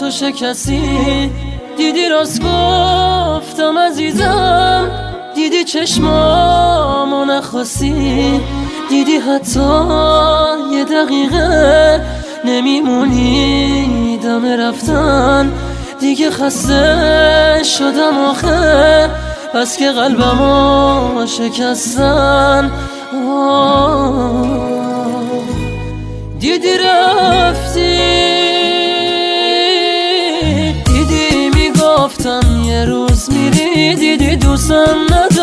تو شکستی، دیدی راست گفتم عزیزم، دیدی چشمامو نخواستی، دیدی حتی یه دقیقه نمیمونی دم رفتن. دیگه خسته شدم آخه، بس که قلبمو شکستن. دیدی رفتی، دیدی میگفتم یه روز میری، دیدی دوستم نداری.